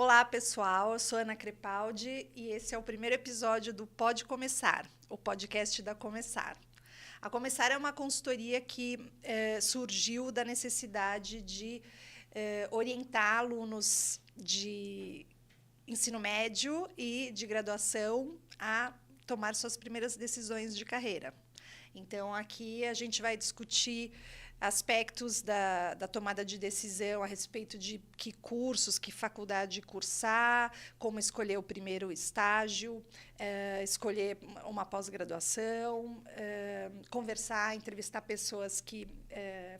Olá, pessoal. Eu sou Ana Crepaldi e esse é o primeiro episódio do Pode Começar, o podcast da Começar. A Começar é uma consultoria que surgiu da necessidade de orientar alunos de ensino médio e de graduação a tomar suas primeiras decisões de carreira. Então, aqui a gente vai discutir aspectos da tomada de decisão a respeito de que cursos, que faculdade cursar, como escolher o primeiro estágio, escolher uma pós-graduação, conversar, entrevistar pessoas que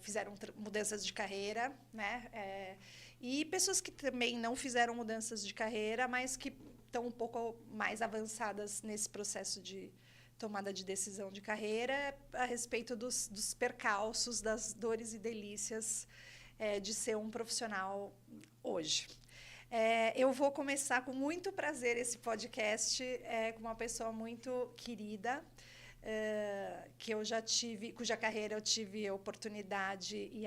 fizeram mudanças de carreira, né? E pessoas que também não fizeram mudanças de carreira, mas que estão um pouco mais avançadas nesse processo de tomada de decisão de carreira, a respeito dos percalços, das dores e delícias de ser um profissional hoje. Eu vou começar com muito prazer esse podcast com uma pessoa muito querida, que eu já tive, cuja carreira eu tive a oportunidade e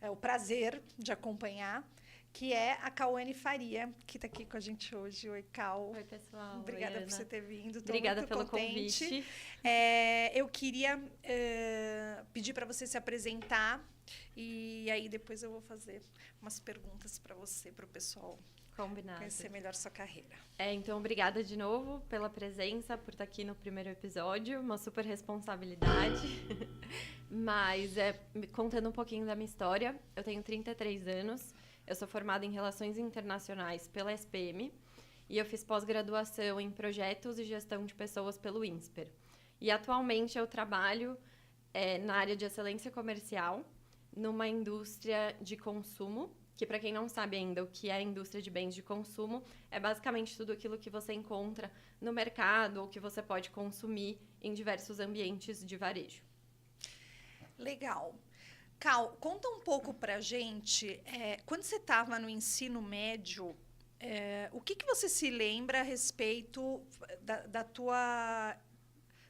o prazer de acompanhar, que é a Cauane Faria, que está aqui com a gente hoje. Oi, Cau. Oi, pessoal. Obrigada Oi, por você ter vindo. Obrigada muito pelo contente. convite. Eu queria pedir para você se apresentar e aí depois eu vou fazer umas perguntas para você, para o pessoal conhecer melhor sua carreira. Então, obrigada de novo pela presença, por estar aqui no primeiro episódio. Uma super responsabilidade. Mas, contando um pouquinho da minha história, eu tenho 33 anos. Eu sou formada em Relações Internacionais pela SPM e eu fiz pós-graduação em Projetos e Gestão de Pessoas pelo INSPER. E atualmente eu trabalho na área de excelência comercial, numa indústria de consumo, que para quem não sabe ainda o que é a indústria de bens de consumo, é basicamente tudo aquilo que você encontra no mercado ou que você pode consumir em diversos ambientes de varejo. Legal. Cal, conta um pouco para a gente, quando você estava no ensino médio, o que você se lembra a respeito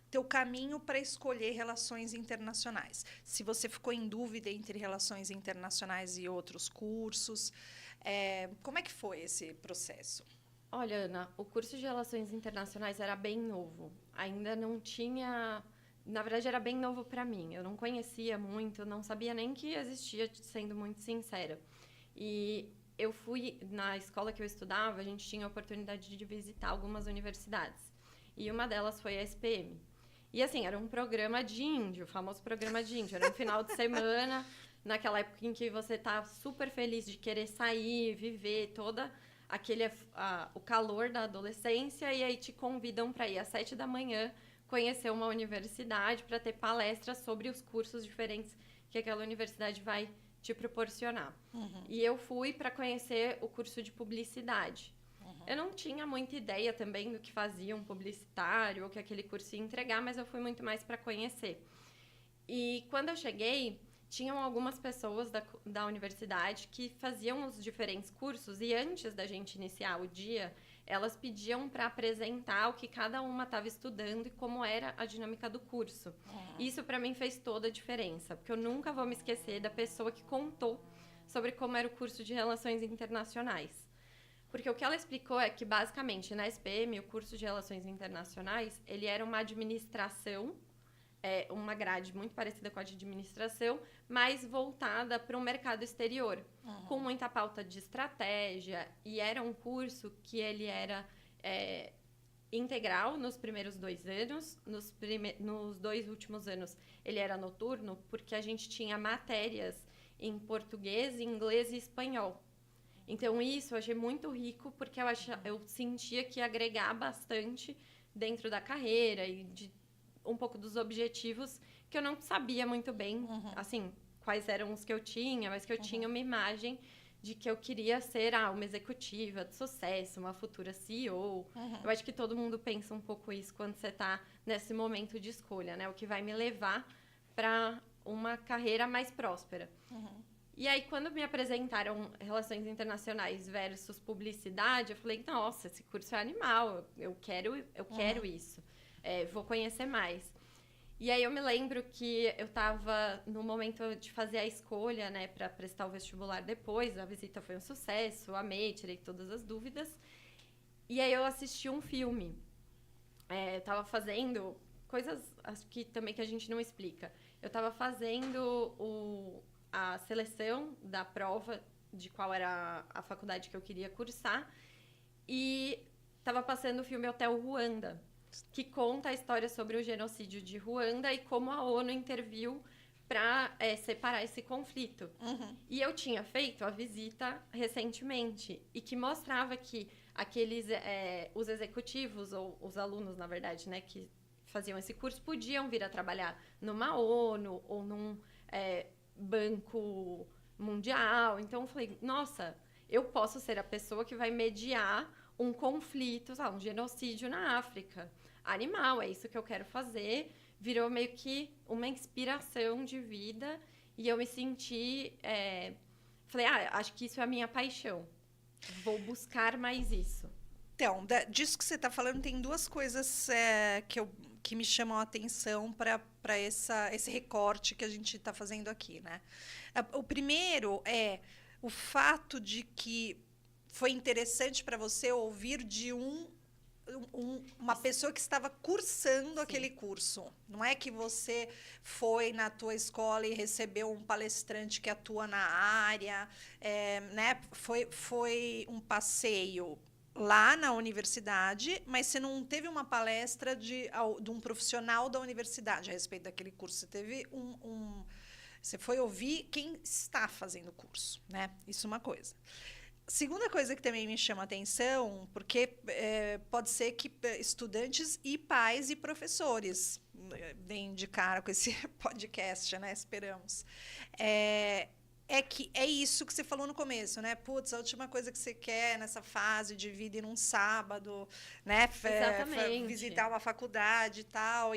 teu caminho para escolher relações internacionais? Se você ficou em dúvida entre relações internacionais e outros cursos, como é que foi esse processo? Olha, Ana, o curso de Relações Internacionais era bem novo, ainda não tinha... Na verdade, era bem novo para mim. Eu não conhecia muito, não sabia nem que existia, sendo muito sincera. E eu fui, na escola que eu estudava, a gente tinha a oportunidade de visitar algumas universidades. E uma delas foi a SPM. E assim, era um programa de índio, o famoso programa de índio. Era um final de semana, naquela época em que você tá super feliz de querer sair, viver toda o calor da adolescência, e aí te convidam para ir às 7 da manhã conhecer uma universidade para ter palestras sobre os cursos diferentes que aquela universidade vai te proporcionar. Uhum. E eu fui para conhecer o curso de publicidade. Uhum. Eu não tinha muita ideia também do que fazia um publicitário ou que aquele curso ia entregar, mas eu fui muito mais para conhecer. E quando eu cheguei, tinham algumas pessoas da universidade que faziam os diferentes cursos e antes da gente iniciar o dia, elas pediam para apresentar o que cada uma estava estudando e como era a dinâmica do curso. Isso, para mim, fez toda a diferença, porque eu nunca vou me esquecer da pessoa que contou sobre como era o curso de Relações Internacionais. Porque o que ela explicou é que, basicamente, na SPM, o curso de Relações Internacionais, ele era uma administração, uma grade muito parecida com a de administração, mas voltada para o mercado exterior, com muita pauta de estratégia, e era um curso que ele era integral nos primeiros 2 anos, nos 2 últimos anos ele era noturno, porque a gente tinha matérias em português, inglês e espanhol. Então isso eu achei muito rico, porque eu sentia que ia agregar bastante dentro da carreira e de um pouco dos objetivos que eu não sabia muito bem, assim, quais eram os que eu tinha, mas que eu tinha uma imagem de que eu queria ser uma executiva de sucesso, uma futura CEO. Eu acho que todo mundo pensa um pouco isso quando você está nesse momento de escolha, né? O que vai me levar para uma carreira mais próspera. E aí, quando me apresentaram Relações Internacionais versus Publicidade, eu falei, nossa, esse curso é animal, eu quero isso. Vou conhecer mais. E aí eu me lembro que eu estava no momento de fazer a escolha, né, para prestar o vestibular depois. A visita foi um sucesso, amei, tirei todas as dúvidas. E aí eu assisti um filme. Eu tava fazendo coisas, acho que também que a gente não explica. Eu tava fazendo a seleção da prova de qual era a faculdade que eu queria cursar. E tava passando o filme Hotel Ruanda, que conta a história sobre o genocídio de Ruanda e como a ONU interviu para separar esse conflito. Uhum. E eu tinha feito a visita recentemente e que mostrava que os executivos, ou os alunos, na verdade, né, que faziam esse curso, podiam vir a trabalhar numa ONU ou num banco mundial. Então, eu falei, nossa, eu posso ser a pessoa que vai mediar um conflito, sabe, um genocídio na África. Animal, é isso que eu quero fazer. Virou meio que uma inspiração de vida e eu me senti... falei, acho que isso é a minha paixão. Vou buscar mais isso. Então, disso que você está falando, tem duas coisas que me chamam a atenção para esse recorte que a gente está fazendo aqui, né? O primeiro é o fato de que foi interessante para você ouvir de uma pessoa que estava cursando aquele curso. Não é que você foi na tua escola e recebeu um palestrante que atua na área, né? Foi um passeio lá na universidade, mas você não teve uma palestra de um profissional da universidade a respeito daquele curso. Você teve você foi ouvir quem está fazendo o curso, né? Isso é uma coisa. Segunda coisa que também me chama a atenção, porque pode ser que estudantes e pais e professores deem de cara com esse podcast, né? Esperamos. Que é isso que você falou no começo, né? Putz, a última coisa que você quer nessa fase de vida ir num sábado, né? Exatamente. Visitar uma faculdade e tal.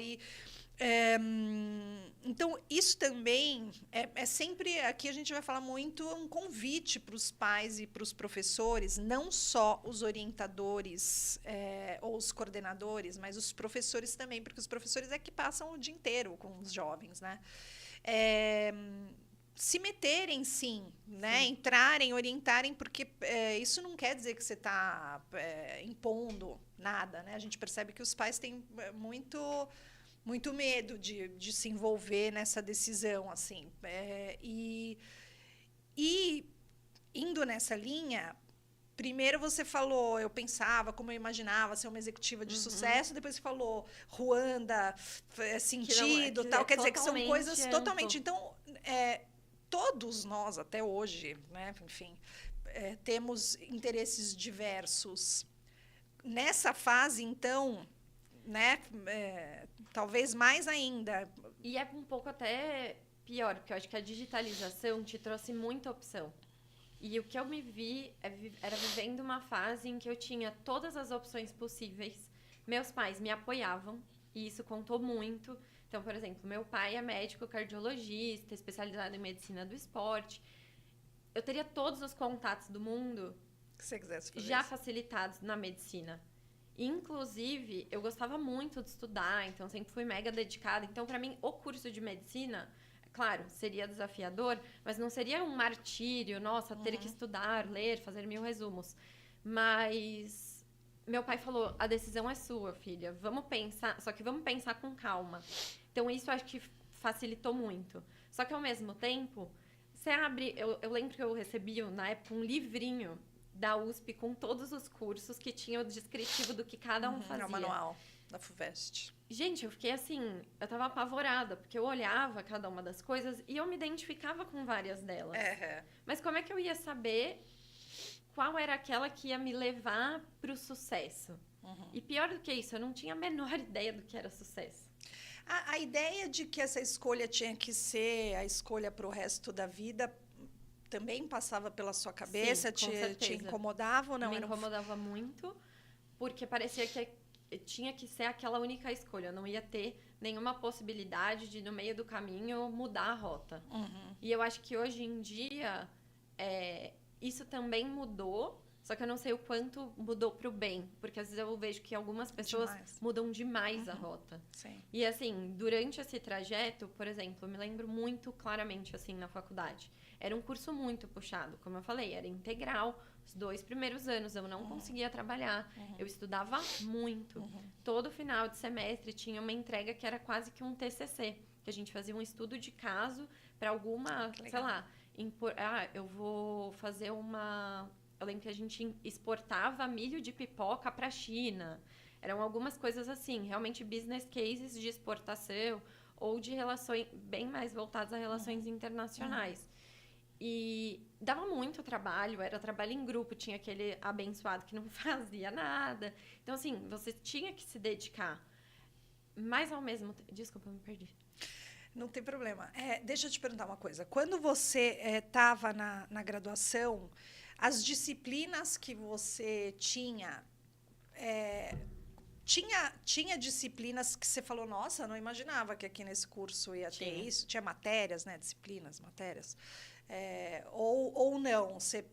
Então, isso também é sempre... Aqui a gente vai falar muito um convite para os pais e para os professores, não só os orientadores ou os coordenadores, mas os professores também, porque os professores é que passam o dia inteiro com os jovens, né? Se meterem, sim, né? Sim. Entrarem, orientarem, porque isso não quer dizer que você está impondo nada, né? A gente percebe que os pais têm muito medo de se envolver nessa decisão, assim. E indo nessa linha, primeiro você falou, eu pensava, como eu imaginava ser uma executiva de sucesso, depois você falou Ruanda, sentido, tal, quer dizer que são coisas amplo. Totalmente... Então, todos nós, até hoje, né, enfim, temos interesses diversos. Nessa fase, então, né, talvez mais ainda. E é um pouco até pior, porque eu acho que a digitalização te trouxe muita opção. E o que eu me vi era vivendo uma fase em que eu tinha todas as opções possíveis. Meus pais me apoiavam, e isso contou muito. Então, por exemplo, meu pai é médico cardiologista, especializado em medicina do esporte. Eu teria todos os contatos do mundo que você quisesse fazer já isso. Facilitados na medicina. Inclusive, eu gostava muito de estudar, então sempre fui mega dedicada. Então, para mim, o curso de medicina, claro, seria desafiador, mas não seria um martírio, nossa, ter que estudar, ler, fazer 1000 resumos. Mas meu pai falou, a decisão é sua, filha, vamos pensar, só que vamos pensar com calma. Então, isso eu acho que facilitou muito. Só que, ao mesmo tempo, você abre... Eu lembro que eu recebi, na época, um livrinho da USP com todos os cursos que tinha o descritivo do que cada um fazia. É o manual da FUVEST. Gente, eu fiquei assim, eu tava apavorada, porque eu olhava cada uma das coisas e eu me identificava com várias delas. Mas como é que eu ia saber qual era aquela que ia me levar pro sucesso? E pior do que isso, eu não tinha a menor ideia do que era sucesso. A ideia de que essa escolha tinha que ser a escolha pro resto da vida também passava pela sua cabeça? Sim, te incomodava ou não? Me incomodava muito, porque parecia que tinha que ser aquela única escolha. Eu não ia ter nenhuma possibilidade de, no meio do caminho, mudar a rota. E eu acho que hoje em dia, isso também mudou, Só que eu não sei o quanto mudou pro bem, porque às vezes eu vejo que algumas pessoas mudam demais a rota. Sim. E assim, durante esse trajeto, por exemplo, eu me lembro muito claramente, assim, na faculdade. Era um curso muito puxado, como eu falei, era integral. Os 2 primeiros anos eu não conseguia trabalhar, eu estudava muito. Todo final de semestre tinha uma entrega que era quase que um TCC, que a gente fazia um estudo de caso para alguma, sei lá, eu vou fazer uma... Eu lembro que a gente exportava milho de pipoca para a China. Eram algumas coisas assim, realmente business cases de exportação ou de relações bem mais voltadas a relações internacionais. E dava muito trabalho, era trabalho em grupo, tinha aquele abençoado que não fazia nada. Então, assim, você tinha que se dedicar. Mas ao mesmo tempo... Desculpa, eu me perdi. Não tem problema. Deixa eu te perguntar uma coisa. Quando você estava na graduação, as disciplinas que você tinha... Tinha disciplinas que você falou, nossa, eu não imaginava que aqui nesse curso ia ter isso. Tinha matérias, né? Disciplinas, matérias. Ou não? Você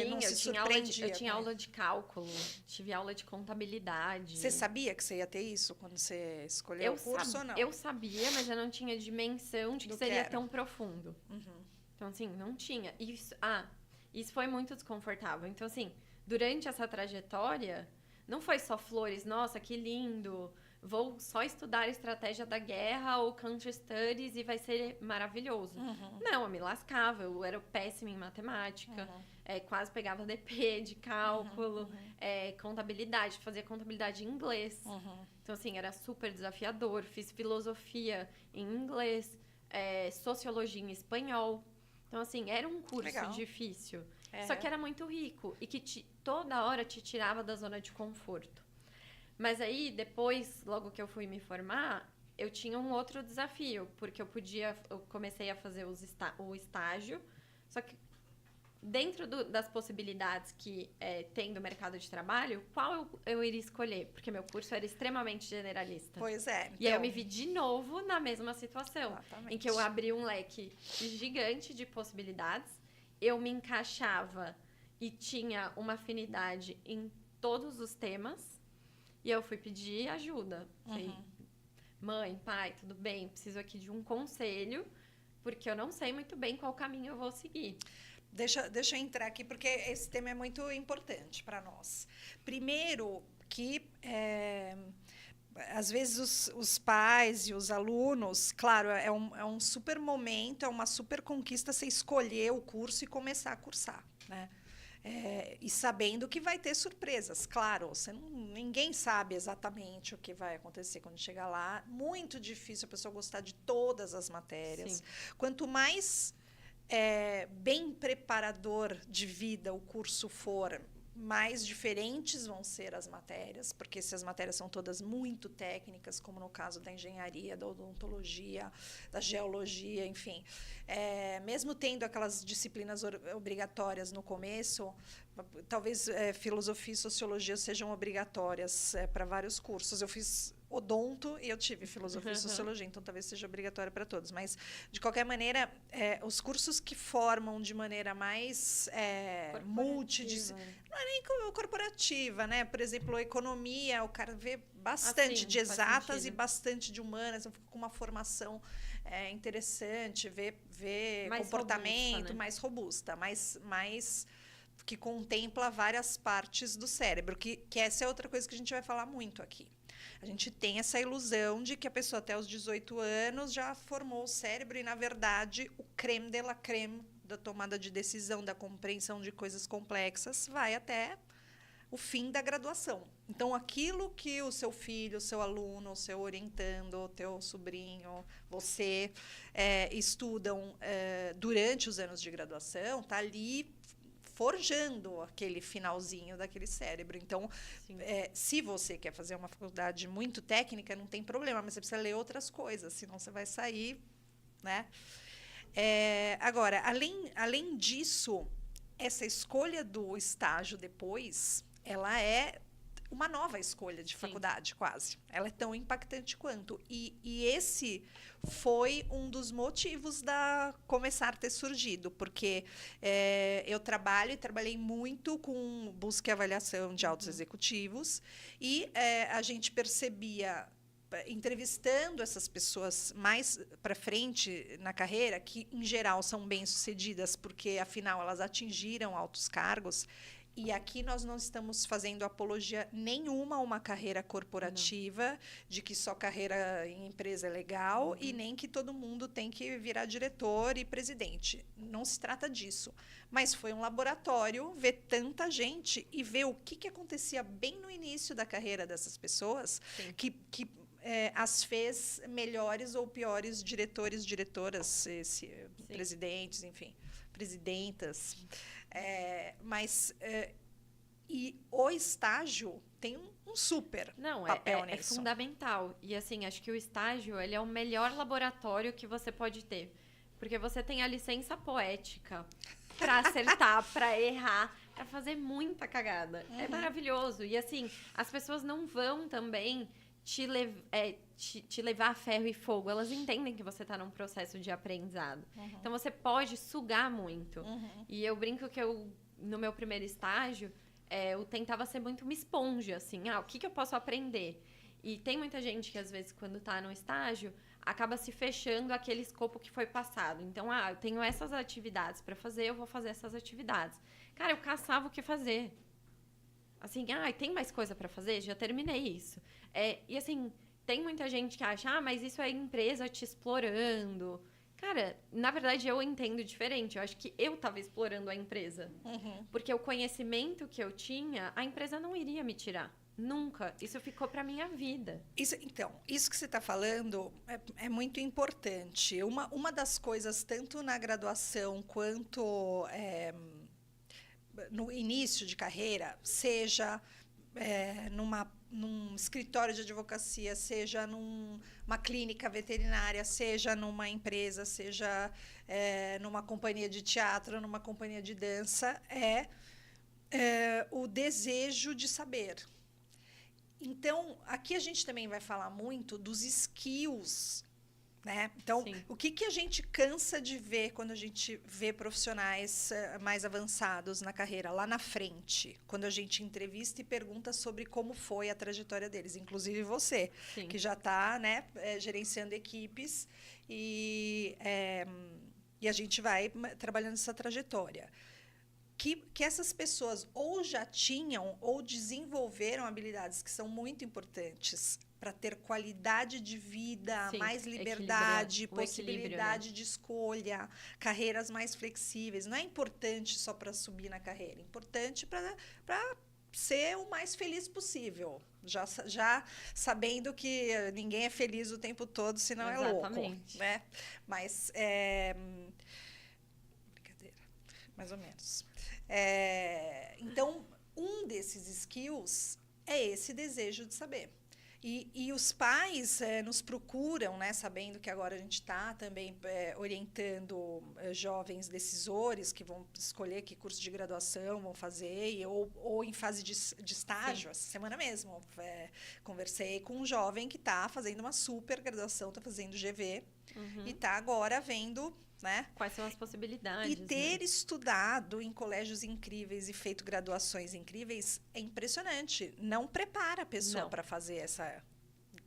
não se surpreendia? Eu tinha aula de cálculo, tive aula de contabilidade. Você sabia que você ia ter isso quando você escolheu o curso ou não? Eu sabia, mas eu não tinha dimensão de que seria tão profundo. Então, assim, não tinha. Isso foi muito desconfortável. Então, assim, durante essa trajetória... Não foi só flores, nossa, que lindo, vou só estudar estratégia da guerra ou country studies e vai ser maravilhoso. Não, eu me lascava, eu era péssima em matemática, quase pegava DP de cálculo, contabilidade, fazia contabilidade em inglês. Então, assim, era super desafiador, fiz filosofia em inglês, sociologia em espanhol. Então, assim, era um curso difícil. Só que era muito rico e que toda hora te tirava da zona de conforto. Mas aí, depois, logo que eu fui me formar, eu tinha um outro desafio, porque eu comecei a fazer o estágio, só que dentro das possibilidades que tem do mercado de trabalho, qual eu iria escolher? Porque meu curso era extremamente generalista. Pois é. Então... E aí eu me vi de novo na mesma situação, em que eu abri um leque gigante de possibilidades, eu me encaixava e tinha uma afinidade em todos os temas. E eu fui pedir ajuda. Falei, mãe, pai, tudo bem? Preciso aqui de um conselho, porque eu não sei muito bem qual caminho eu vou seguir. Deixa eu entrar aqui, porque esse tema é muito importante para nós. Primeiro, que... às vezes os pais e os alunos, claro, é um super momento, é uma super conquista você escolher o curso e começar a cursar, né? E sabendo que vai ter surpresas, claro, ninguém sabe exatamente o que vai acontecer quando chegar lá. Muito difícil a pessoa gostar de todas as matérias. Sim. Quanto mais bem preparador de vida o curso for, mais diferentes vão ser as matérias, porque se as matérias são todas muito técnicas, como no caso da engenharia, da odontologia, da geologia, enfim. Mesmo tendo aquelas disciplinas obrigatórias no começo, talvez filosofia e sociologia sejam obrigatórias para vários cursos. Eu fiz odonto e eu tive filosofia e sociologia, então talvez seja obrigatório para todos. Mas, de qualquer maneira, os cursos que formam de maneira mais multidisciplinar, não é nem corporativa, né? Por exemplo, a economia, o cara vê bastante de exatas e bastante de humanas, com uma formação interessante, vê mais comportamento robusta, né? Mais robusta, mais que contempla várias partes do cérebro, que essa é outra coisa que a gente vai falar muito aqui. A gente tem essa ilusão de que a pessoa até os 18 anos já formou o cérebro e, na verdade, o creme de la creme da tomada de decisão, da compreensão de coisas complexas, vai até o fim da graduação. Então, aquilo que o seu filho, o seu aluno, o seu orientando, o teu sobrinho, você estudam durante os anos de graduação, está ali forjando aquele finalzinho daquele cérebro. Então, se você quer fazer uma faculdade muito técnica, não tem problema, mas você precisa ler outras coisas, senão você vai sair, né? Agora, além disso, essa escolha do estágio depois, ela é uma nova escolha de Sim. faculdade, quase. Ela é tão impactante quanto. E esse foi um dos motivos da Começar ter surgido, porque eu trabalhei muito com busca e avaliação de altos executivos, e a gente percebia, entrevistando essas pessoas mais para frente na carreira, que em geral são bem-sucedidas, porque afinal elas atingiram altos cargos. E aqui nós não estamos fazendo apologia nenhuma a uma carreira corporativa, de que só carreira em empresa é legal, e nem que todo mundo tem que virar diretor e presidente. Não se trata disso. Mas foi um laboratório ver tanta gente e ver o que acontecia bem no início da carreira dessas pessoas, que as fez melhores ou piores diretores, diretoras, presidentes, enfim, presidentas. E o estágio tem um super papel nisso. É fundamental. E, assim, acho que o estágio ele é o melhor laboratório que você pode ter. Porque você tem a licença poética para acertar, para errar, para fazer muita cagada. É maravilhoso. E, assim, as pessoas não vão também te levar a ferro e fogo. Elas entendem que você está num processo de aprendizado. Então, você pode sugar muito. E eu brinco que no meu primeiro estágio, eu tentava ser muito uma esponja, assim. O que eu posso aprender? E tem muita gente que, às vezes, quando está no estágio, acaba se fechando aquele escopo que foi passado. Então, eu tenho essas atividades para fazer, eu vou fazer essas atividades. Cara, eu caçava o que fazer. Assim, tem mais coisa para fazer? Já terminei isso. E, assim, tem muita gente que acha, mas isso é a empresa te explorando. Cara, na verdade, eu entendo diferente. Eu acho que eu estava explorando a empresa. Porque o conhecimento que eu tinha, a empresa não iria me tirar. Nunca. Isso ficou para minha vida. Isso que você está falando é muito importante. Uma das coisas, tanto na graduação quanto no início de carreira, seja num escritório de advocacia, seja numa clínica veterinária, seja numa empresa, seja numa companhia de teatro, numa companhia de dança, o desejo de saber. Então, aqui a gente também vai falar muito dos skills, né? Então, o que a gente cansa de ver quando a gente vê profissionais mais avançados na carreira, lá na frente, quando a gente entrevista e pergunta sobre como foi a trajetória deles, inclusive você, que já está, né, gerenciando equipes, e a gente vai trabalhando essa trajetória. Que essas pessoas ou já tinham ou desenvolveram habilidades que são muito importantes para ter qualidade de vida, mais liberdade, possibilidade de escolha, carreiras mais flexíveis. Não é importante só para subir na carreira, é importante para ser o mais feliz possível. Já sabendo que ninguém é feliz o tempo todo, senão é louco. Né? Mas, brincadeira, mais ou menos. Então, um desses skills é esse desejo de saber. E os pais nos procuram, né, sabendo que agora a gente está também orientando jovens decisores que vão escolher que curso de graduação vão fazer, ou em fase de estágio. Essa semana mesmo, conversei com um jovem que está fazendo uma super graduação, está fazendo GV, e está agora vendo... Né? Quais são as possibilidades? E ter estudado em colégios incríveis e feito graduações incríveis é impressionante. Não prepara a pessoa para fazer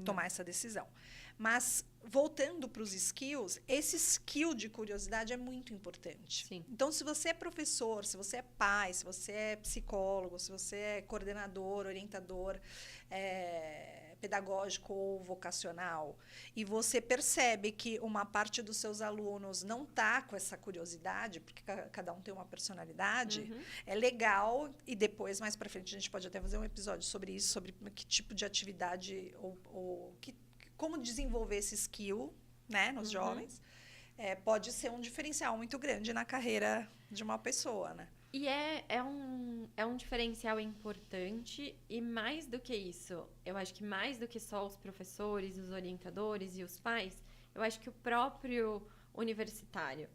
tomar essa decisão. Mas, voltando para os skills, esse skill de curiosidade é muito importante. Então, se você é professor, se você é pai, se você é psicólogo, se você é coordenador, orientador, pedagógico ou vocacional, e você percebe que uma parte dos seus alunos não está com essa curiosidade, porque cada um tem uma personalidade, é legal, e depois, mais para frente, a gente pode até fazer um episódio sobre isso, sobre que tipo de atividade, como desenvolver esse skill, né, nos jovens, pode ser um diferencial muito grande na carreira de uma pessoa, né? E é um diferencial importante, e mais do que isso, eu acho que mais do que só os professores, os orientadores e os pais, eu acho que o próprio universitário.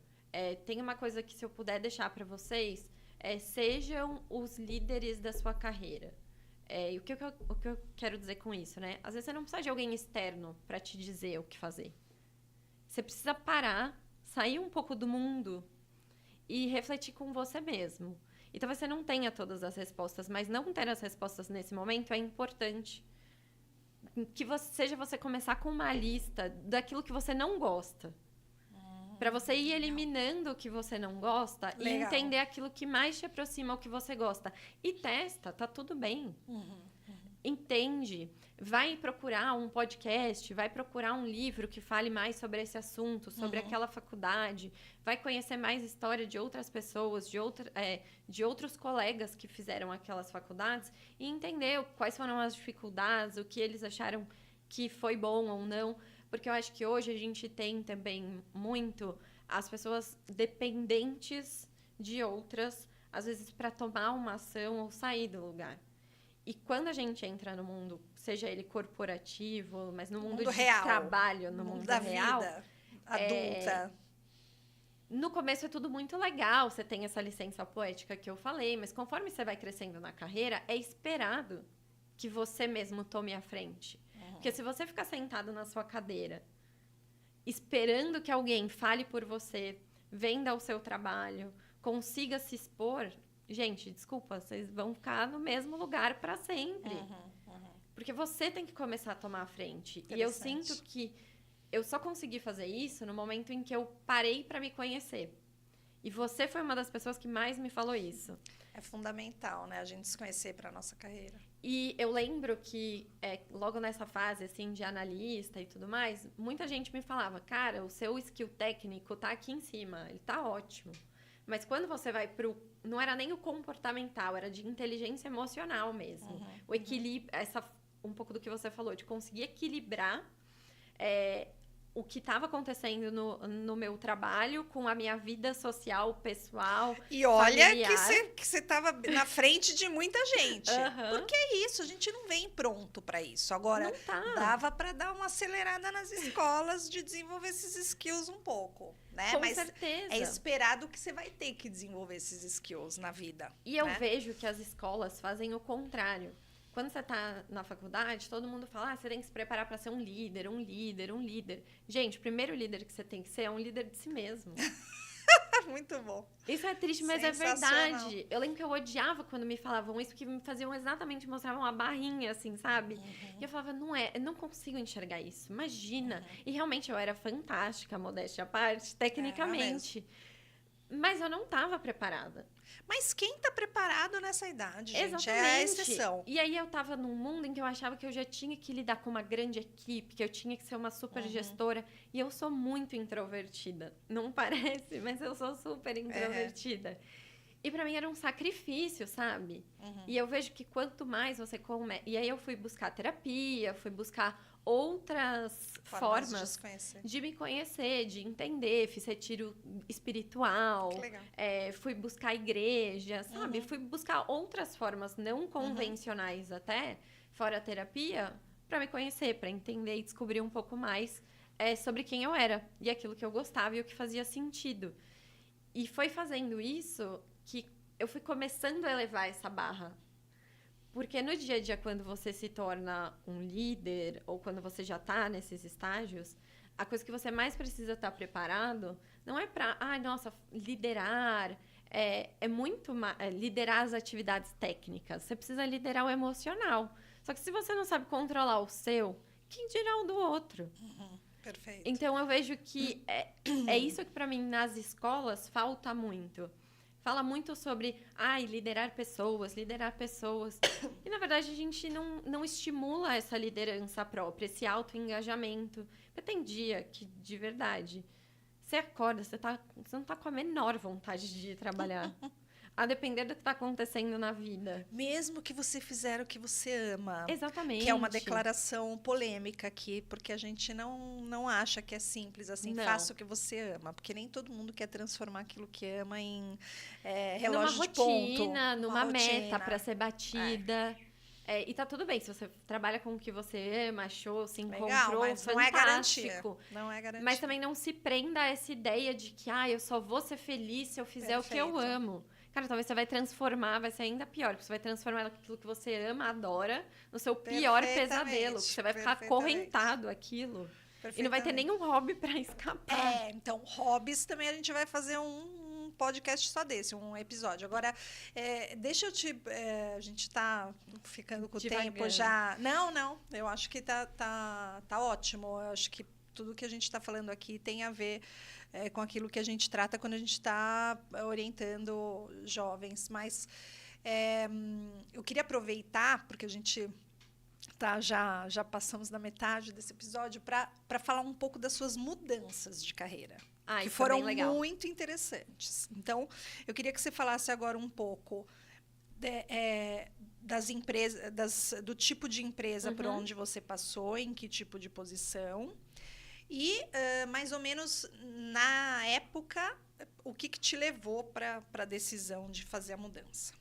Tem uma coisa que, se eu puder deixar para vocês, sejam os líderes da sua carreira. E o que eu quero dizer com isso, né? Às vezes você não precisa de alguém externo para te dizer o que fazer. Você precisa parar, sair um pouco do mundo e refletir com você mesmo. E talvez você não tenha todas as respostas, mas não ter as respostas nesse momento é importante. Seja você começar com uma lista daquilo que você não gosta. Para você ir eliminando o que você não gosta e entender aquilo que mais te aproxima ao que você gosta. E testa, tá tudo bem. Entende. Vai procurar um podcast, vai procurar um livro que fale mais sobre esse assunto, sobre aquela faculdade. Vai conhecer mais história de outras pessoas, de outros colegas que fizeram aquelas faculdades e entender quais foram as dificuldades, o que eles acharam que foi bom ou não. Porque eu acho que hoje a gente tem também muito as pessoas dependentes de outras, às vezes para tomar uma ação ou sair do lugar. E quando a gente entra no mundo, seja ele corporativo, mas no mundo de real, trabalho, no mundo da real, vida adulta. No começo é tudo muito legal, você tem essa licença poética que eu falei, mas conforme você vai crescendo na carreira, é esperado que você mesmo tome a frente. Porque se você ficar sentado na sua cadeira, esperando que alguém fale por você, venda o seu trabalho, consiga se expor, gente, desculpa, vocês vão ficar no mesmo lugar para sempre. Porque você tem que começar a tomar a frente. E eu sinto que eu só consegui fazer isso no momento em que eu parei para me conhecer. E você foi uma das pessoas que mais me falou isso. É fundamental, né? A gente se conhecer para nossa carreira. E eu lembro que, logo nessa fase, assim, de analista e tudo mais, muita gente me falava, cara, o seu skill técnico tá aqui em cima, ele tá ótimo. Mas quando você vai não era nem o comportamental, era de inteligência emocional mesmo. O equilíbrio, um pouco do que você falou, de conseguir equilibrar o que estava acontecendo no meu trabalho com a minha vida social, pessoal, e olha familiar. que você estava na frente de muita gente. Porque é isso, a gente não vem pronto para isso. Agora, dava para dar uma acelerada nas escolas de desenvolver esses skills um pouco, né? Com Mas certeza. é esperado que você vai ter que desenvolver esses skills na vida. E eu vejo que as escolas fazem o contrário. Quando você está na faculdade, todo mundo fala, você tem que se preparar para ser um líder, um líder, um líder. Gente, o primeiro líder que você tem que ser é um líder de si mesmo. Muito bom. Isso é triste, mas é verdade. Eu lembro que eu odiava quando me falavam isso, porque me faziam exatamente, mostravam uma barrinha, assim, sabe? E eu falava, eu não consigo enxergar isso, imagina. E realmente eu era fantástica, modéstia à parte, tecnicamente. Mas eu não estava preparada. Mas quem está preparado nessa idade, gente? Exatamente. É a exceção. E aí eu estava num mundo em que eu achava que eu já tinha que lidar com uma grande equipe, que eu tinha que ser uma super gestora. E eu sou muito introvertida. Não parece, mas eu sou super introvertida. E para mim era um sacrifício, sabe? E eu vejo que quanto mais você come... E aí eu fui buscar terapia, fui buscar outras formas de me conhecer, de entender. Fiz retiro espiritual. Que legal. Fui buscar igreja, sabe? Fui buscar outras formas não convencionais até, fora a terapia, para me conhecer, para entender e descobrir um pouco mais sobre quem eu era e aquilo que eu gostava e o que fazia sentido. E foi fazendo isso que eu fui começando a elevar essa barra. Porque no dia a dia, quando você se torna um líder ou quando você já está nesses estágios, a coisa que você mais precisa estar preparado não é para, liderar. É muito liderar as atividades técnicas. Você precisa liderar o emocional. Só que se você não sabe controlar o seu, quem dirá o do outro? Perfeito. Então, eu vejo que é isso que, para mim, nas escolas, falta muito. Fala muito sobre liderar pessoas. E, na verdade, a gente não estimula essa liderança própria, esse autoengajamento. Porque tem dia que, de verdade, você acorda, você não está com a menor vontade de ir trabalhar. A depender do que está acontecendo na vida. Mesmo que você fizer o que você ama. Exatamente. Que é uma declaração polêmica aqui, porque a gente não acha que é simples assim, não. Faça o que você ama. Porque nem todo mundo quer transformar aquilo que ama em relógio numa de ponto. Rotina, numa meta para ser batida. E tá tudo bem, se você trabalha com o que você ama, achou, se encontrou, mas fantástico. não é garantia. Não é garantia. Mas também não se prenda a essa ideia de que eu só vou ser feliz se eu fizer o que eu amo. Cara, talvez você vai transformar, vai ser ainda pior, porque você vai transformar aquilo que você ama, adora, no seu pior pesadelo, que você vai ficar acorrentado àquilo. E não vai ter nenhum hobby para escapar. Então, hobbies também a gente vai fazer um podcast só desse, um episódio. Agora, deixa eu te... a gente está ficando com o tempo já. Não, eu acho que tá ótimo. Eu acho que tudo que a gente está falando aqui tem a ver com aquilo que a gente trata quando a gente está orientando jovens. Mas eu queria aproveitar, porque a gente já passamos da metade desse episódio, para falar um pouco das suas mudanças de carreira, que foram muito interessantes. Então, eu queria que você falasse agora um pouco das empresas, do tipo de empresa por onde você passou, em que tipo de posição. E, mais ou menos, na época, o que te levou para a decisão de fazer a mudança?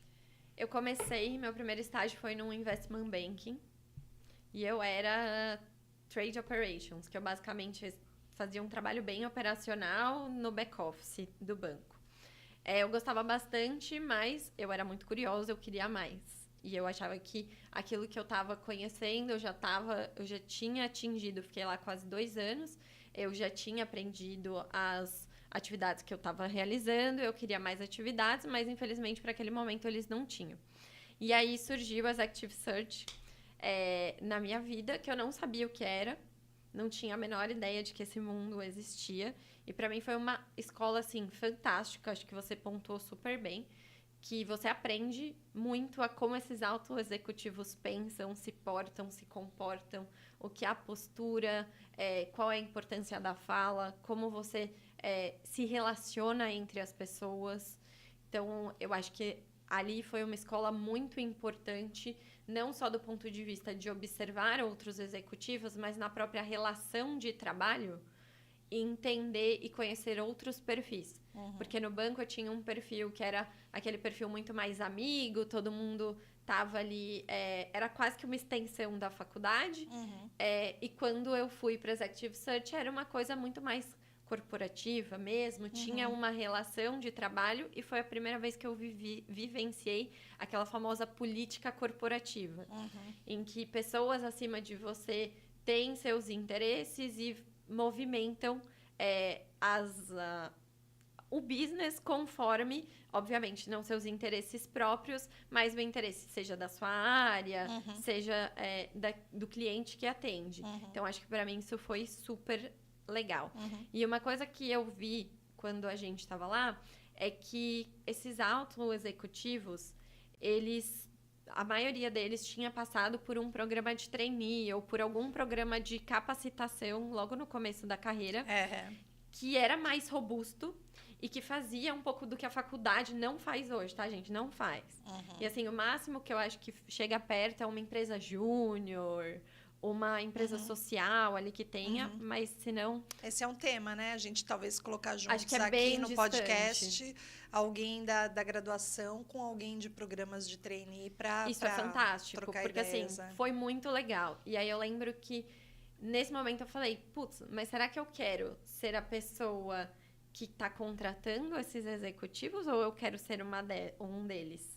Eu comecei, meu primeiro estágio foi num investment banking. E eu era trade operations, que eu basicamente fazia um trabalho bem operacional no back-office do banco. Eu gostava bastante, mas eu era muito curiosa, eu queria mais. E eu achava que aquilo que eu estava conhecendo, eu já tinha atingido, fiquei lá quase 2 anos, eu já tinha aprendido as atividades que eu estava realizando, eu queria mais atividades, mas infelizmente para aquele momento eles não tinham. E aí surgiu a Executive Search na minha vida, que eu não sabia o que era, não tinha a menor ideia de que esse mundo existia. E para mim foi uma escola, assim, fantástica, acho que você pontuou super bem, que você aprende muito a como esses auto-executivos pensam, se portam, se comportam, o que é a postura, qual é a importância da fala, como você se relaciona entre as pessoas. Então, eu acho que ali foi uma escola muito importante, não só do ponto de vista de observar outros executivos, mas na própria relação de trabalho, entender e conhecer outros perfis. Porque no banco eu tinha um perfil que era aquele perfil muito mais amigo, todo mundo estava ali, era quase que uma extensão da faculdade. E quando eu fui para Executive Search, era uma coisa muito mais corporativa mesmo, tinha uma relação de trabalho, e foi a primeira vez que eu vivenciei aquela famosa política corporativa, em que pessoas acima de você têm seus interesses e movimentam o business conforme, obviamente, não seus interesses próprios, mas o interesse seja da sua área, seja do cliente que atende. Então, acho que para mim isso foi super legal. E uma coisa que eu vi quando a gente estava lá é que esses auto-executivos, a maioria deles tinha passado por um programa de trainee ou por algum programa de capacitação logo no começo da carreira, que era mais robusto e que fazia um pouco do que a faculdade não faz hoje, tá, gente? Não faz. E, assim, o máximo que eu acho que chega perto é uma empresa júnior, uma empresa social ali que tenha, mas se não... Esse é um tema, né? A gente talvez colocar juntos acho que aqui no distante. Podcast, alguém da graduação com alguém de programas de trainee para Isso é fantástico, porque ideias, assim, foi muito legal. E aí eu lembro que nesse momento eu falei, putz, mas será que eu quero ser a pessoa que está contratando esses executivos ou eu quero ser um deles?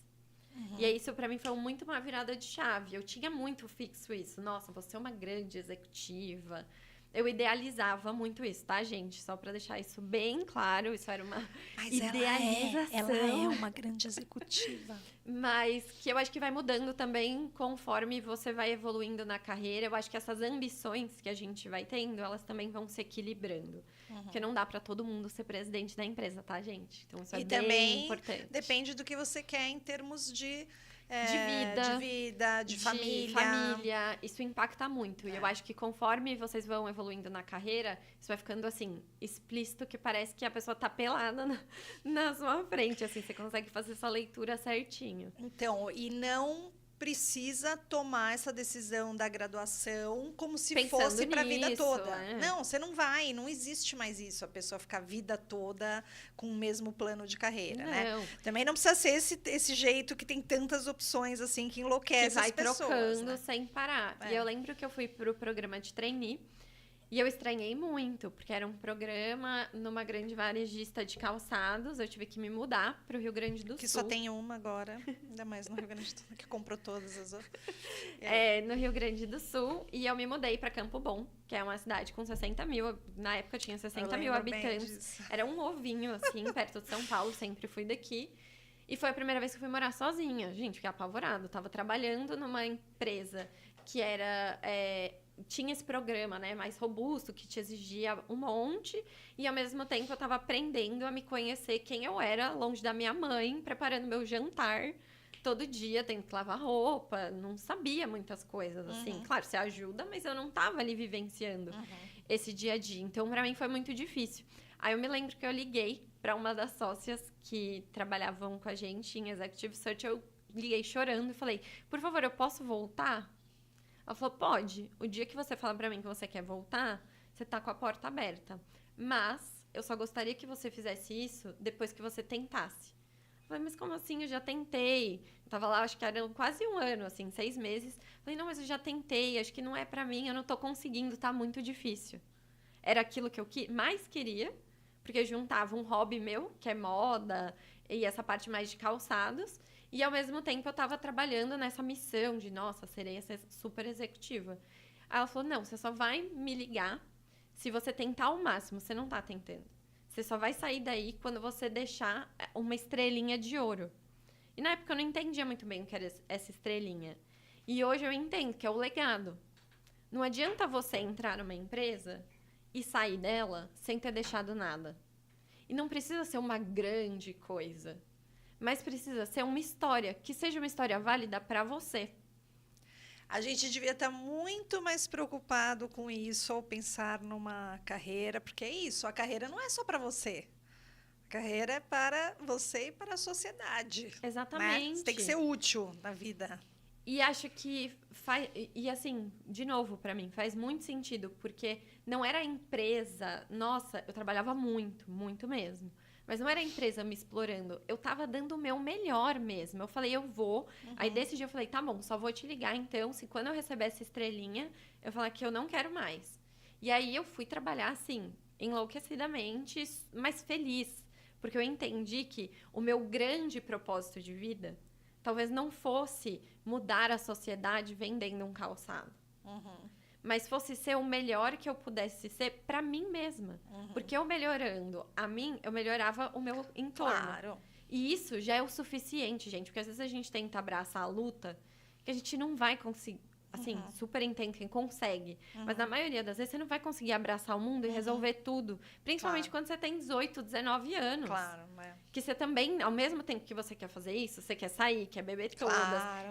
E aí isso pra mim foi muito uma virada de chave. Eu tinha muito fixo isso. Nossa, você é uma grande executiva. Eu idealizava muito isso, tá, gente? Só pra deixar isso bem claro, isso era uma idealização. Ela é uma grande executiva. Mas que eu acho que vai mudando também conforme você vai evoluindo na carreira. Eu acho que essas ambições que a gente vai tendo, elas também vão se equilibrando. Porque não dá pra todo mundo ser presidente da empresa, tá, gente? Então isso é bem importante. Depende do que você quer em termos de vida, de família. Isso impacta muito. E eu acho que conforme vocês vão evoluindo na carreira, isso vai ficando, assim, explícito, que parece que a pessoa tá pelada na sua frente. Assim, você consegue fazer essa leitura certinho. Então, e não precisa tomar essa decisão da graduação como se Pensando fosse para a vida toda. É. Não, você não vai, não existe mais isso, a pessoa ficar a vida toda com o mesmo plano de carreira, Não. né? Também não precisa ser esse jeito que tem tantas opções assim que enlouquece as pessoas. Que vai trocando, né? sem parar. E eu lembro que eu fui pro programa de trainee E eu estranhei muito, porque era um programa numa grande varejista de calçados. Eu tive que me mudar para o Rio Grande do Sul. Que só tem uma agora, ainda mais no Rio Grande do Sul, que comprou todas as outras. No Rio Grande do Sul. E eu me mudei para Campo Bom, que é uma cidade com 60 mil. Na época tinha 60 mil habitantes. Era um ovinho, assim, perto de São Paulo. Sempre fui daqui. E foi a primeira vez que eu fui morar sozinha. Gente, fiquei apavorada. Eu tava trabalhando numa empresa que era... tinha esse programa, né, mais robusto, que te exigia um monte, e ao mesmo tempo eu tava aprendendo a me conhecer quem eu era, longe da minha mãe, preparando meu jantar todo dia, tendo que lavar roupa, não sabia muitas coisas, assim. Claro, você ajuda, mas eu não tava ali vivenciando esse dia a dia. Então, pra mim, foi muito difícil. Aí eu me lembro que eu liguei pra uma das sócias que trabalhavam com a gente em Executive Search, eu liguei chorando e falei, por favor, eu posso voltar? Ela falou, pode. O dia que você fala pra mim que você quer voltar, você tá com a porta aberta. Mas eu só gostaria que você fizesse isso depois que você tentasse. Eu falei, mas como assim? Eu já tentei. Eu tava lá, acho que era quase um ano, assim, 6 meses. Eu falei, não, mas eu já tentei, acho que não é pra mim, eu não tô conseguindo, tá muito difícil. Era aquilo que eu mais queria, porque juntava um hobby meu, que é moda, e essa parte mais de calçados. E, ao mesmo tempo, eu tava trabalhando nessa missão de, nossa, serei super executiva. Aí ela falou, não, você só vai me ligar se você tentar o máximo. Você não tá tentando. Você só vai sair daí quando você deixar uma estrelinha de ouro. E, na época, eu não entendia muito bem o que era essa estrelinha. E hoje eu entendo que é o legado. Não adianta você entrar numa empresa e sair dela sem ter deixado nada. E não precisa ser uma grande coisa. Mas precisa ser uma história, que seja uma história válida para você. A gente devia estar muito mais preocupado com isso ao pensar numa carreira, porque é isso, a carreira não é só para você. A carreira é para você e para a sociedade. Exatamente. Né? Você tem que ser útil na vida. E acho que faz... E assim, de novo, para mim, faz muito sentido, porque não era a empresa... Nossa, eu trabalhava muito, muito mesmo. Mas não era a empresa me explorando. Eu tava dando o meu melhor mesmo. Eu falei, eu vou. Aí, desse dia, eu falei, tá bom, só vou te ligar, então, se quando eu receber essa estrelinha, eu falar que eu não quero mais. E aí, eu fui trabalhar, assim, enlouquecidamente, mas feliz. Porque eu entendi que o meu grande propósito de vida talvez não fosse mudar a sociedade vendendo um calçado. Mas fosse ser o melhor que eu pudesse ser para mim mesma. Porque eu melhorando a mim, eu melhorava o meu entorno. Claro. E isso já é o suficiente, gente. Porque às vezes a gente tenta abraçar a luta que a gente não vai conseguir. Assim, super entendo quem consegue. Mas na maioria das vezes você não vai conseguir abraçar o mundo e resolver tudo. Principalmente quando você tem 18, 19 anos. Claro, né? Que você também, ao mesmo tempo que você quer fazer isso, você quer sair, quer beber todas,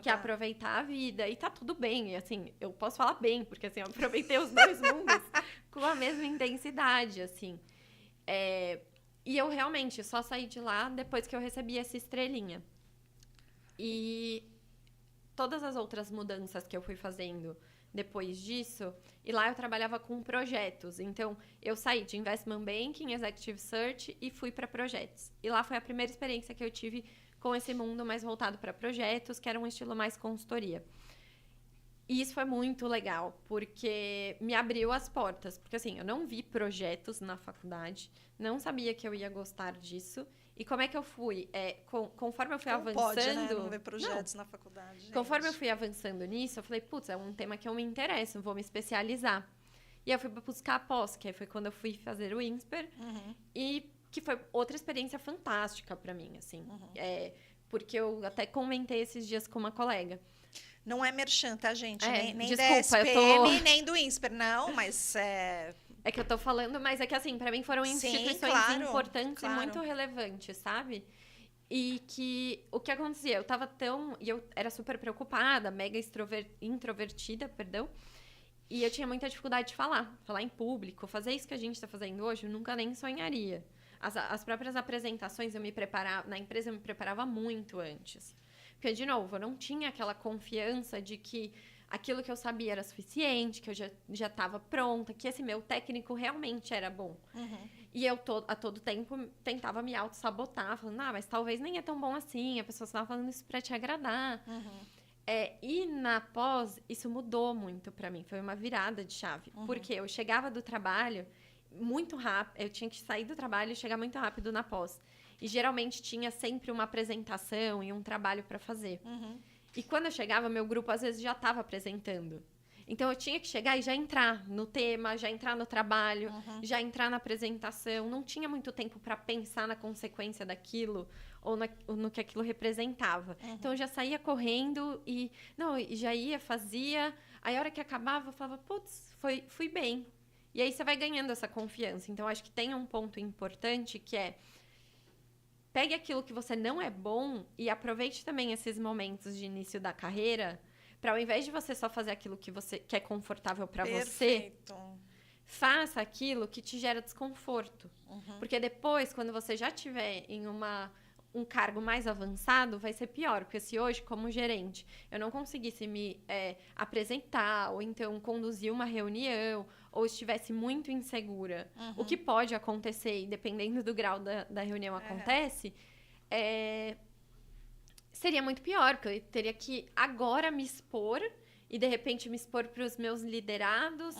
quer aproveitar a vida. E tá tudo bem. E assim, eu posso falar bem, porque assim, eu aproveitei os dois mundos com a mesma intensidade, assim. E eu realmente só saí de lá depois que eu recebi essa estrelinha. E todas as outras mudanças que eu fui fazendo depois disso, e lá eu trabalhava com projetos. Então, eu saí de Investment Banking, Executive Search e fui para projetos. E lá foi a primeira experiência que eu tive com esse mundo mais voltado para projetos, que era um estilo mais consultoria. E isso foi muito legal, porque me abriu as portas. Porque, assim, eu não vi projetos na faculdade, não sabia que eu ia gostar disso. E como é que eu fui? Conforme eu fui avançando... Pode, né? Não ver projetos na faculdade. Gente. Conforme eu fui avançando nisso, eu falei, putz, é um tema que eu me interesso, vou me especializar. E eu fui buscar a pós, que aí foi quando eu fui fazer o INSPER. E que foi outra experiência fantástica para mim, assim. Porque eu até comentei esses dias com uma colega. Não é merchan, tá, gente? Nem desculpa, da SPM, nem do INSPER, não, mas... É que eu tô falando, mas é que assim, pra mim foram instituições importantes e muito relevantes, sabe? E que o que acontecia? Eu tava e eu era super preocupada, mega introvertida, perdão. E eu tinha muita dificuldade de falar em público, fazer isso que a gente tá fazendo hoje, eu nunca nem sonharia. As próprias apresentações na empresa eu me preparava muito antes. Porque, de novo, eu não tinha aquela confiança de que aquilo que eu sabia era suficiente, que eu já estava pronta, que esse meu técnico realmente era bom. E eu, a todo tempo, tentava me auto-sabotar, falando, mas talvez nem é tão bom assim, a pessoa só estava falando isso para te agradar. E na pós, isso mudou muito pra mim. Foi uma virada de chave. Porque eu chegava do trabalho muito rápido. Eu tinha que sair do trabalho e chegar muito rápido na pós. E geralmente tinha sempre uma apresentação e um trabalho pra fazer. E quando eu chegava, meu grupo às vezes já estava apresentando. Então eu tinha que chegar e já entrar no tema, já entrar no trabalho, já entrar na apresentação. Não tinha muito tempo pra pensar na consequência daquilo ou no que aquilo representava. Então eu já saía correndo e já ia, fazia. Aí a hora que acabava, eu falava, putz, fui bem. E aí você vai ganhando essa confiança. Então acho que tem um ponto importante que é: pegue aquilo que você não é bom e aproveite também esses momentos de início da carreira para, ao invés de você só fazer aquilo que é confortável para você, faça aquilo que te gera desconforto. Porque depois, quando você já estiver em um cargo mais avançado, vai ser pior. Porque se hoje, como gerente, eu não conseguisse me apresentar ou então conduzir uma reunião ou estivesse muito insegura, o que pode acontecer, e dependendo do grau da reunião acontece, seria muito pior, porque eu teria que agora me expor e, de repente, me expor para os meus liderados.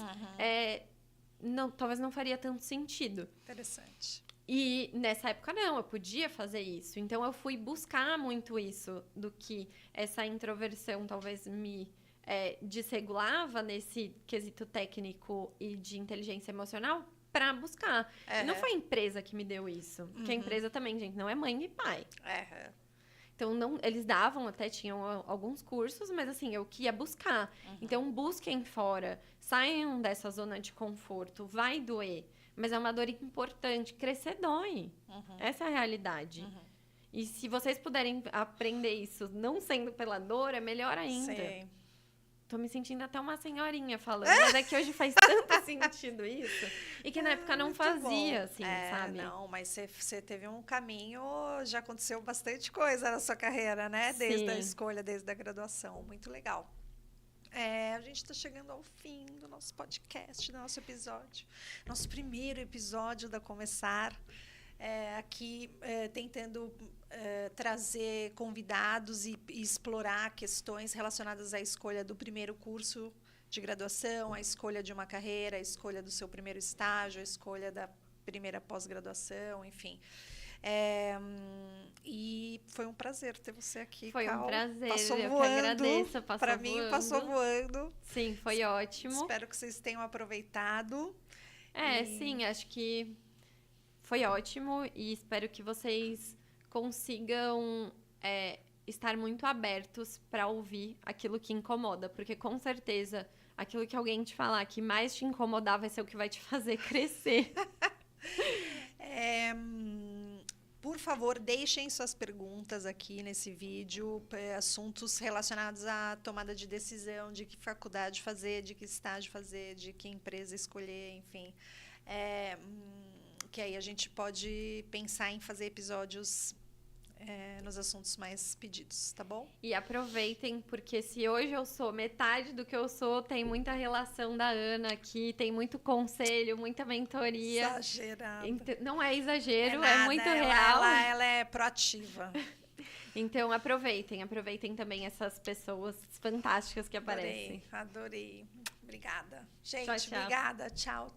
Talvez não faria tanto sentido. Interessante. E nessa época, não, eu podia fazer isso. Então, eu fui buscar muito isso, do que essa introversão talvez me desregulava nesse quesito técnico e de inteligência emocional, para buscar. E não foi a empresa que me deu isso. Porque a empresa também, gente, não é mãe e pai. Então, eles davam, até tinham alguns cursos, mas assim, eu que ia buscar. Então, busquem fora, saiam dessa zona de conforto, vai doer. Mas é uma dor importante, crescer dói. Essa é a realidade. E se vocês puderem aprender isso não sendo pela dor, é melhor ainda. Sim. Tô me sentindo até uma senhorinha falando, mas é que hoje faz tanto sentido isso. E que na época não fazia, assim, sabe? Não, mas você teve um caminho, já aconteceu bastante coisa na sua carreira, né? Desde a escolha, desde a graduação. Muito legal. A gente está chegando ao fim do nosso podcast, do nosso episódio. Nosso primeiro episódio da Começar. Aqui tentando trazer convidados e explorar questões relacionadas à escolha do primeiro curso de graduação, a escolha de uma carreira, a escolha do seu primeiro estágio, a escolha da primeira pós-graduação, enfim. E foi um prazer ter você aqui, Foi Cal. um prazer, passou eu voando, que agradeço, para mim passou voando. Sim, foi ótimo. Espero que vocês tenham aproveitado. Sim, acho que foi ótimo e espero que vocês consigam estar muito abertos para ouvir aquilo que incomoda, porque com certeza aquilo que alguém te falar que mais te incomodar vai ser o que vai te fazer crescer. Por favor, deixem suas perguntas aqui nesse vídeo, assuntos relacionados à tomada de decisão, de que faculdade fazer, de que estágio fazer, de que empresa escolher, enfim. Que aí a gente pode pensar em fazer episódios nos assuntos mais pedidos, tá bom? E aproveitem, porque se hoje eu sou metade do que eu sou, tem muita relação da Ana aqui, tem muito conselho, muita mentoria. Exagerado. Não é exagero, nada, é muito real. Ela é proativa. Então, aproveitem também essas pessoas fantásticas que aparecem. Adorei. Obrigada. Gente, Tchau, tchau. obrigada. Tchau.